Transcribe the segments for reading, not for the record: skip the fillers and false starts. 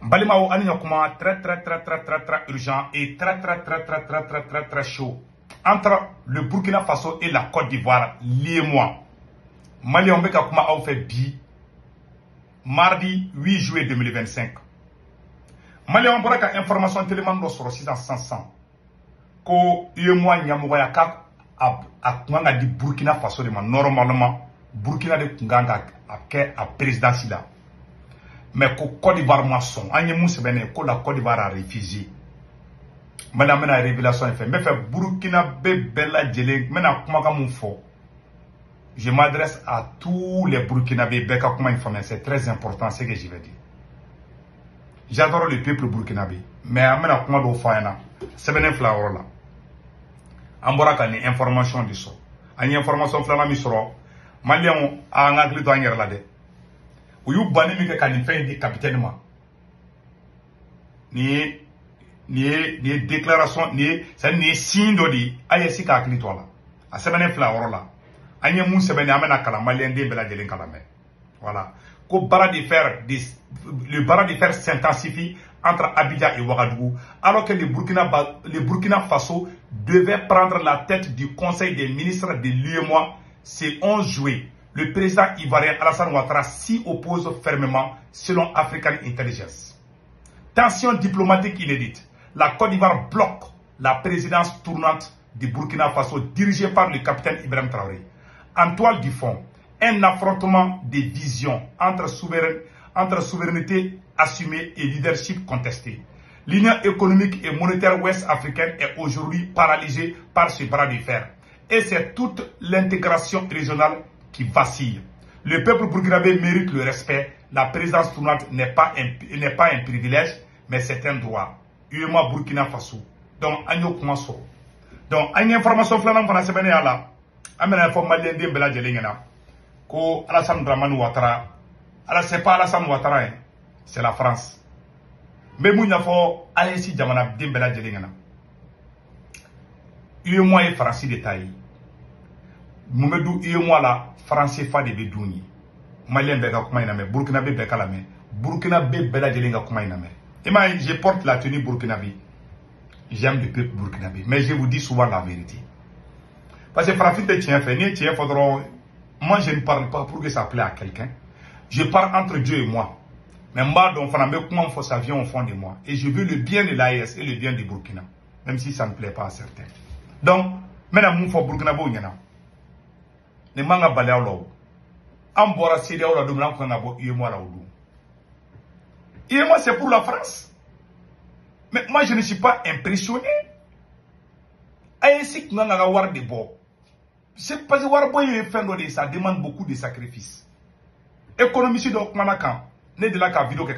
Balimao Anyakuma, très urgent et très chaud. Entre le Burkina Faso et la Côte d'Ivoire, liez-moi. Mali Ombeka Kuma a fait bi. Mardi 8 juillet 2025. Mali Ombeka information tellement sur 600. Ko liez-moi Nyamoya Kak a Kumanga di Burkina Faso de normalement. Burkina de Kunganga a président Sida. Mais que Côte d'Ivoire maçon, que la Côte d'Ivoire a refusé. Madame la révélation est faite. Mais fait Burkina Bella Djelé, maintenant comment mon fort. Je m'adresse à tous les Burkinabés, Beka comment informer, c'est très important ce que je vais dire. J'adore le peuple burkinabé, mais maintenant comment do faina, c'est bien flower là. Ambora une information du so. Une information flama mi soro, Malion a un agli douanier là de. Ou you bani mi ke kani fait di capitaine ma. Ni déclaration ni ça ni signe d'odi ayesi ka akli to là. A sebene flower là. Anye moun sebene amena kala malien de bela jelen kala me. Voilà. Ko bara de fer le bara de fer s'intensifie entre Abidjan et Ouagadougou alors que le Burkina Faso devait prendre la tête du conseil des ministres de l'UEMOA ce 11 juillet. Le président ivoirien Alassane Ouattara s'y oppose fermement selon African Intelligence. Tension diplomatique inédite. La Côte d'Ivoire bloque la présidence tournante du Burkina Faso dirigée par le capitaine Ibrahim Traoré. En toile du fond, un affrontement des visions entre souveraineté assumée et leadership contesté. L'Union économique et monétaire ouest-africaine est aujourd'hui paralysée par ce bras de fer. Et c'est toute l'intégration régionale qui vacille. Le peuple burkinabé mérite le respect. La présidence tournante n'est pas un privilège, mais c'est un droit. UEMOA Burkina Faso. Donc, Agno Kumaso. Donc, une information flanante pour la semaine là. Amena informalien de Bela Djelingena. Ko Alassane Dramane Ouattara. Alors, c'est pas Alassane Ouattara, hein. C'est la France. Mais Mounia fo Alessi Djamana de Bela Djelingena. UEMOA est français détaillé. Moumedou UEMOA là, français fa de Bedouni. Malien Beka Koumainame, Burkinabé Beka Lame. Burkinabé Bela Djelinga Koumainame. Et moi, je porte la tenue burkinabé. J'aime le peuple burkinabé. Mais je vous dis souvent la vérité. Parce que Français de tien fait, ni tien faudra. Moi, je ne parle pas pour que ça plaît à quelqu'un. Je parle entre Dieu et moi. Mais moi, donc, comment faut ça vient au fond de moi. Et je veux le bien de l'AES et le bien du Burkina. Même si ça ne plaît pas à certains. Donc, maintenant, mon faut Burkina Bo Yana. Ne manga balea lo. Ambora Sédia ou la dominant qu'on a beau, moi là où. Et moi, c'est pour la France. Mais moi, je ne suis pas impressionné. Ainsi que nous avons avoir des beaux. C'est parce que ça demande beaucoup de sacrifices. Économie sur le Manakan, n'est de la vidéo que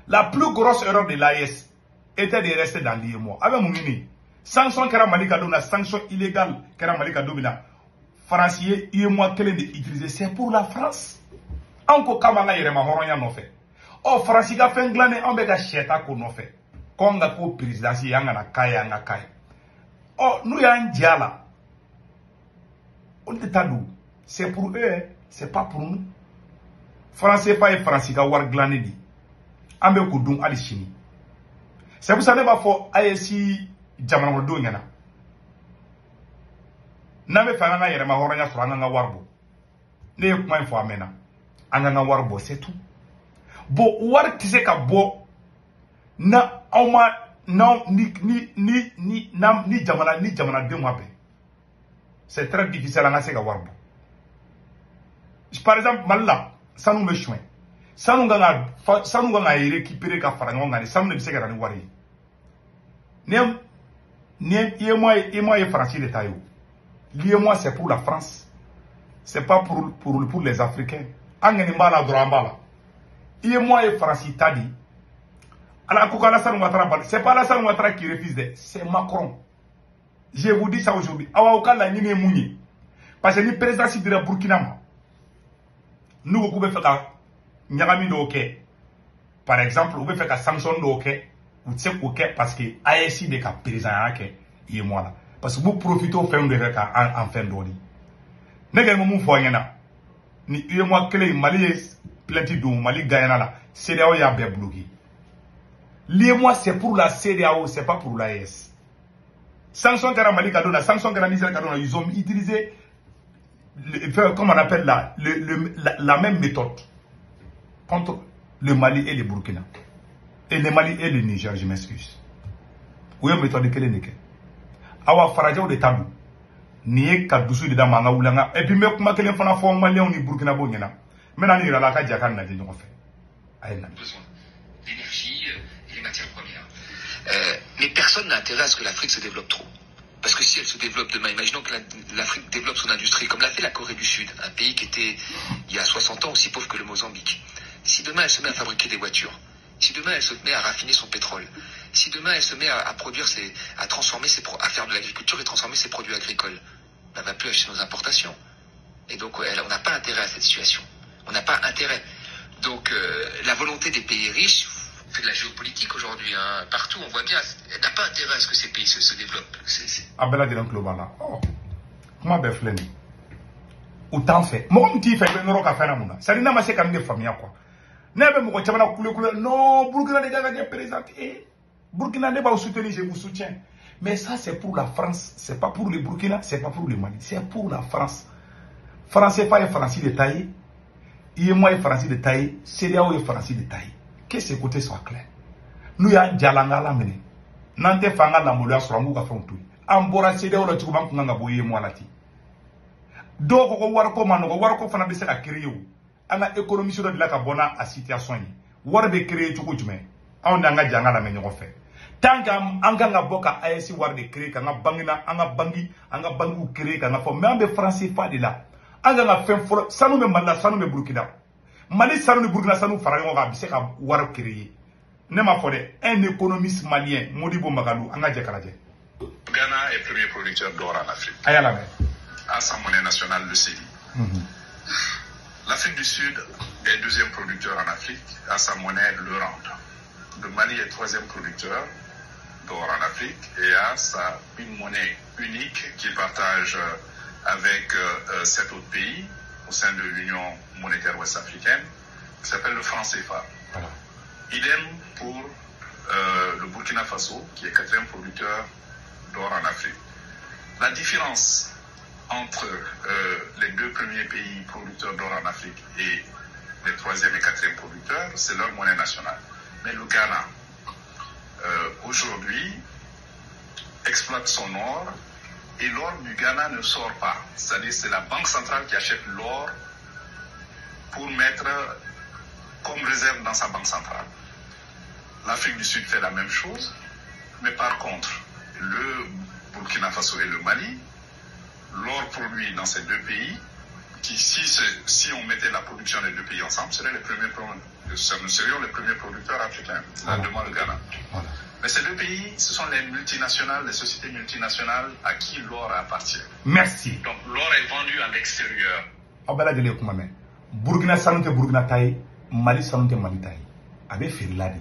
la plus grosse erreur de l'AES était de rester dans l'IEMOA. Avec mon mini, sanction qui a Malika Dona, sanction illégale qui a Malika Domina, français, IEMOA qu'elle est utilisée, c'est pour la France. Encore Kamanga Yerema Horonya non fait. Oh, France, il a fait un glané, on va acheter qu'on a fait. Quand on a fait président, il y a un kaya, un kaya. Oh, nous y a un dialogue. On est à nous. C'est pour eux, c'est pas pour nous. Français pas et français qui war glané dit. Ambe ko dum ali chini. C'est pour ça que va faut ayesi jamana do nyana. Na me fa nga yere ma horanya so nga warbo. Ne kuma info amena. Nga warbo c'est tout. Bo war tise ka bo na oma non ni jamana de moi. C'est très difficile à nase ka warbo. Par exemple Malala ça nous me chouin. Ça nous gana récupérer ka faranga ngani ça nous ne sait garani wari. Et moi est français de taillou. L'IEMOA c'est pour la France. C'est pas pour les Africains. Angeni mbala droit mbala. IEMOA est français tadi. Alors c'est pas Alassane Ouattara qui refuse, c'est Macron. Je vous dis ça aujourd'hui. Awa la nime mouni. Parce que ni président de la Burkina. Nous pouvons faire nyagami do ok. Par exemple, vous pouvez faire sanction do ok. Ou tsek ok parce que AEC de ka président ok IEMOA là. Parce que vous profitez au fin de en fin d'année. N'est-ce pas mon foyena. Ni IEMOA clé Mali plenty do Mali Guyana là. C'est là où il y a bien bloqué. L'IEMOA, c'est pour la CEDEAO, c'est pas pour l'AES. Sanction Mali Kadona, sanction Niger Kadona, ils ont utilisé, comme on appelle la même méthode contre le Mali et le Burkina. Et le Mali et le Niger, je m'excuse. Oui, méthode de quelle est Awa Faraja de Tabou. Nié Kadoussou de Damanga Oulanga. Et puis, mais comment qu'elle fait un Malien ou Burkina Bonyana. Maintenant, il y a la Kadjakan n'a dit non fait. Besoin d'énergie et les matières premières. Mais personne n'a intérêt à ce que l'Afrique se développe trop. Parce que si elle se développe demain, imaginons que l'Afrique développe son industrie, comme l'a fait la Corée du Sud, un pays qui était, il y a 60 ans, aussi pauvre que le Mozambique. Si demain elle se met à fabriquer des voitures, si demain elle se met à raffiner son pétrole, si demain elle se met à produire à transformer à faire de l'agriculture et transformer ses produits agricoles, elle va plus acheter nos importations. Et donc, on n'a pas intérêt à cette situation. On n'a pas intérêt. Donc, la volonté des pays riches, on fait de la géopolitique aujourd'hui, hein, partout, on voit bien, elle n'a pas intérêt à ce que ces pays se développent. Abela de l'enclos là. Oh, comment ben flène? Autant fait. Moi, on dit fait ben n'aura qu'à faire un ça n'a pas c'est quand même famille quoi. N'avez pas moi couleur non, Burkina les gars vont présenter. Burkina n'est pas au soutenir, je vous soutiens. Mais ça c'est pour la France, c'est pas pour le Burkina, c'est pas pour le Mali, c'est pour la France. Français pas et Français de taille. IEMOA est français de taille, CEDEAO est français de taille. Que ces côtés soient clairs. Nous y a Djalanga la mené. Nante fanga la moula sur un bouga fontu. Ambora CEDEAO la tukuban kunga boye IEMOA lati. Donc ko warko manogo warko fana be se ka créer wu. Anga économie sur de la kabona à situation yi. War be créer tuku jume. On anga janga la menyo fait. Tant qu'anga nga boka AES war de créer kanga bangina anga bangu créer kanga fo mais ambe français pas de là. Anga nga fen folo sanu me malla sanu me Burkina Mali sanu me Burkina sanu farago ga bise ka war créer ne ma fodé un économiste malien Modibo Magalou anga jekaraje. Ghana est premier producteur d'or en Afrique ayala me à sa monnaie nationale le CEDI. L'Afrique du Sud est deuxième producteur en Afrique à sa monnaie le rand. Le Mali est troisième producteur d'or en Afrique et a une monnaie unique qu'il partage avec 7 autres pays au sein de l'Union monétaire ouest-africaine qui s'appelle le franc CFA. Voilà. Idem pour le Burkina Faso qui est quatrième producteur d'or en Afrique. La différence entre les deux premiers pays producteurs d'or en Afrique et les troisième et quatrième producteurs, c'est leur monnaie nationale. Mais le Ghana, aujourd'hui, exploite son or. Et l'or du Ghana ne sort pas. C'est-à-dire c'est la banque centrale qui achète l'or pour mettre comme réserve dans sa banque centrale. L'Afrique du Sud fait la même chose, mais par contre, le Burkina Faso et le Mali, l'or produit dans ces deux pays, qui si on mettait la production des deux pays ensemble, serions les premiers producteurs africains, notamment le Ghana. Voilà. Mais ces deux pays, ce sont les multinationales, les sociétés multinationales à qui l'or appartient. Merci. Donc l'or est vendu à l'extérieur. Abala de l'Ekumame. Burkina Sanute Burkina Taï, Mali Sanute Mali Taï. Abe Firiladi.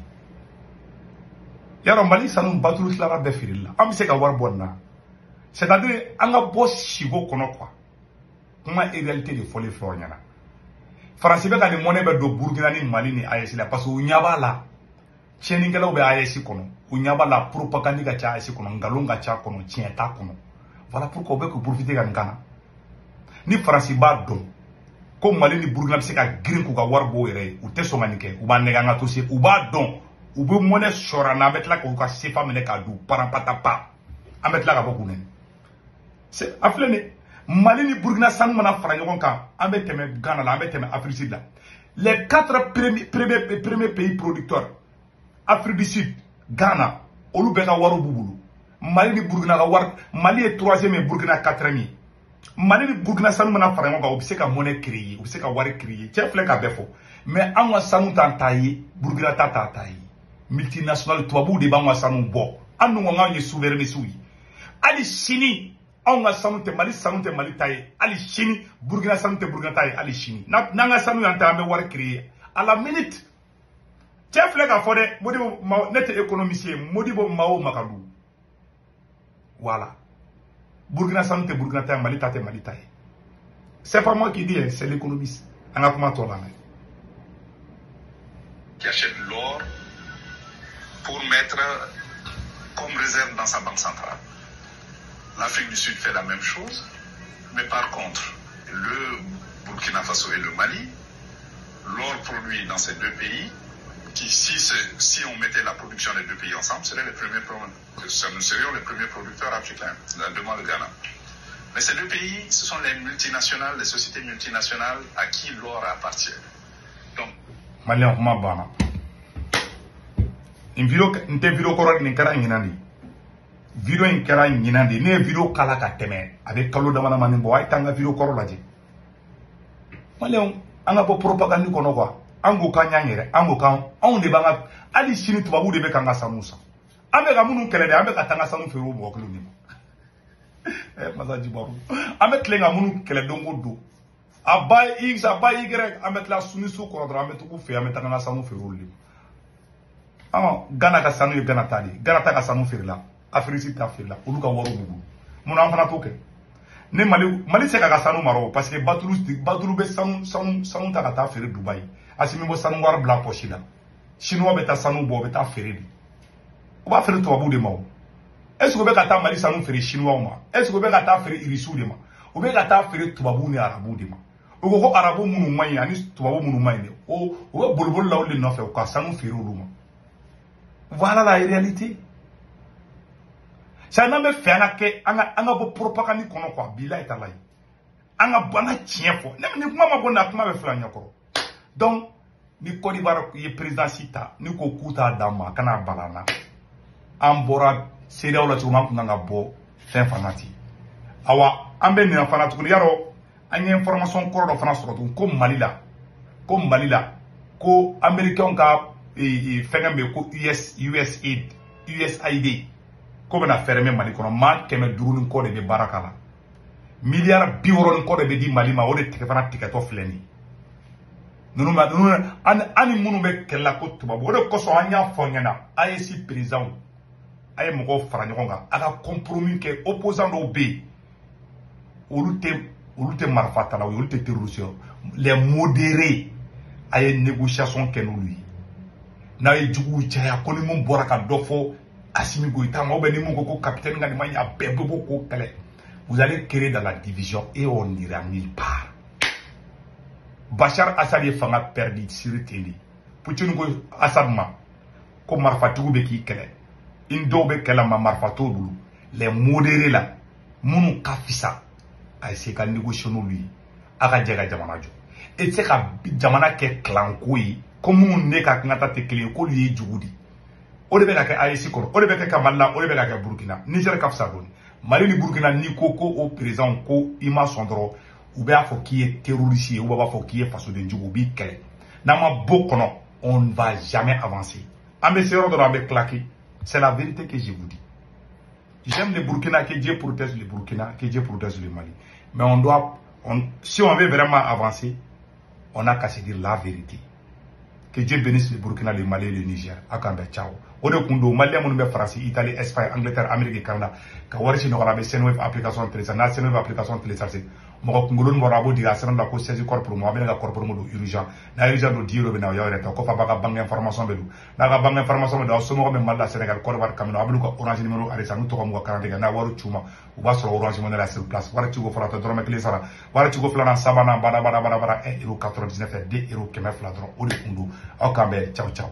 Yaro Mali Sanum Batulu Slara Be Firila. Amseka Warbonna. C'est-à-dire, on a boss chivo kono quoi. Comment est réalité de folie Floriana. France be ka ni monnaie be do Burkina ni Mali ni AES la parce que nyaba la. Tieninga be AES kono. Unyaba la propagande ka cha AES kono ngalonga cha kono tienta kono. Voilà pourquoi on peut profiter de Ghana. Ni France ba don. Comme Mali ni Burkina se ka green ku ka warbo ere ou te somanike ou ba neganga to se ou ba don ou be monnaie sora na metla ko ka sefa mene ka du parapata pa. Ametla ka boku nen. C'est aflene Mali ni Burkina sanu mana fara ɲɔgɔn kan an bɛ tɛmɛ Ghana la an bɛ tɛmɛ Afrique Sud la les 4 premiers pays producteurs Afrique du Sud Ghana olu bɛɛ ka wariw b'u bolo Mali ni Burkina ka wari Mali ye 3e et Burkina 4e ye Mali ni Burkina sanu mana fara ɲɔgɔn kan u bɛ se ka monnaie créer u bɛ se ka wari créer cɛ filɛ ka bɛɛ fɔ mais an ka sanu t'an ta ye Burkina ta t'a ta ye multinational tubabuw de b'an ka sanu bɔ an dun ko k'an ye souverainiste ye hali sini on a sanute Mali taille, Ali Chini, Burkina sanute Burkina taille, Ali Chini. Nanga sanu yanta me war créer à la minute. Chef lega fodé, modibo net économicien, modibo mao makadou. Voilà. Burkina sanute Burkina taille, Mali taille. C'est pas moi qui dis, c'est l'économiste. On a comment toi là. Qui achète l'or pour mettre comme réserve dans sa banque centrale. L'Afrique du Sud fait la même chose, mais par contre, le Burkina Faso et le Mali, l'or produit dans ces deux pays, qui si on mettait la production des deux pays ensemble, nous serions les premiers producteurs africains, devant le Ghana. Mais ces deux pays, ce sont les multinationales, les sociétés multinationales à qui l'or appartient. Donc, Malien, comment bana? Une vidéo correcte n'est qu'à une vidéo in kera ñinande ne vidéo kala ka teme avec kalo dama mani bo ay tanga vidéo koro laje maleon anga bo propagande kono quoi ango ka nyangere ango ka on de banga ali sini tubabu de be kanga samusa ambe ga munu kele de ambe ka tanga samu fero bo ko ni masaji baru ambe klenga munu kele dongo do abay x abay y ambe la suni su ko dra ambe to fe ambe tanga samu fero li Gana ka sanu Gana tali Gana ta ka sanu fero la Afrique ta fait là, ou nous avons mon enfant toke. Ne Mali se ka sanu maro parce que Badulu be sanu ta ta faire Dubaï. Asimi bo sanu war blanc poche là. Chinois be ta sanu bo be ta faire bi. On va faire to abu de mao. Est-ce que be ka ta Mali sanu faire chinois ma? Est-ce que be ka ta faire irisu de ma? Ou be ka ta faire tubabu ni arabu de ma? O ko arabu munu mai ani tubabu munu mai ne. O bolbol la o le no fait ka sanu faire luma. Voilà la réalité. Ça n'a pas fait un peu propagande qu'on quoi, bila est à l'aïe. Un bon tien pour. Ne kuma ma bonne kuma be flanya ko. Donc, ni Côte d'Ivoire qui est président sita, ni ko kuta dama kana balana. Ambora seda wala tuma kunanga bo fin fanati. Awa ambe ni fanati ko yaro anya information ko do fana soro ko Malila. Ko américain ka fengambe ko USAID. Comme on a fermé Mali, on a mal que me duruni code de barakala. Milliard biworon code de di Mali ma ode tekefana tiketo fleni. Nunu ani munu be kella ko tubabu ode koso anya fonyana ayesi président ay moko faranyoga aga compromis ke opposant do be olute marfata la olute terroriste les modérés ay négociation ke no lui na e jugu chaya ko ni mon boraka dofo Assimi Goïta, capitaine vous allez créer dans la division et on n'ira nulle part. Bachar Assad est fanga perdu sur le télé. Poutine Assad ma, comme Marfatou Beki Kele. Indo Bekela ma Marfatou Boulou. Les modérés là, Mounou Kafisa, a essayé de négocier lui. Agadjaga Jamanajo. Et c'est qu'à Jamana ke clancoui, comme on n'est qu'à Knata Tekele, qu'on lui est Djoudi. Ode be ka ke AEC ko ode be ka Kamala ode be ka Burkina Niger ka fsa don Mali ni Burkina ni koko au président ko ima sondro ou be afo qui est terroriste ou ba afo qui est face de njugo bi kele na ma bokono on ne va jamais avancer ambe se rodoro ambe claquer c'est la vérité que je vous dis. J'aime le Burkina, que Dieu protège le Burkina, que Dieu protège le Mali, mais si on veut vraiment avancer, on a qu'à se dire la vérité. Que Dieu bénisse le Burkina, le Mali et le Niger. Akanda, ciao. Ode kundo Malien mon France, Italie, Espagne, Angleterre, Amérique et Canada. Ka wari no rabe senweb application télécharge, na senweb application télécharge. Mo ko ngolon mo rabo diga senam la ko saisi corps pour moi, ben corps pour mo do urgent. Na urgent do diro be na yo reta ko fa baka bang information be du. Na ga bang information be do so mo be malla Sénégal ko war kamino ablu ko orange numéro arisa no to ko mo 40 na waru chuma. U ba so orange mo na sur place. War ci go fala to drome clé sara. War ci go fala na sabana bada 1,99 €, 2 € kemef la dron. Ode kundo. Akambe, ciao ciao.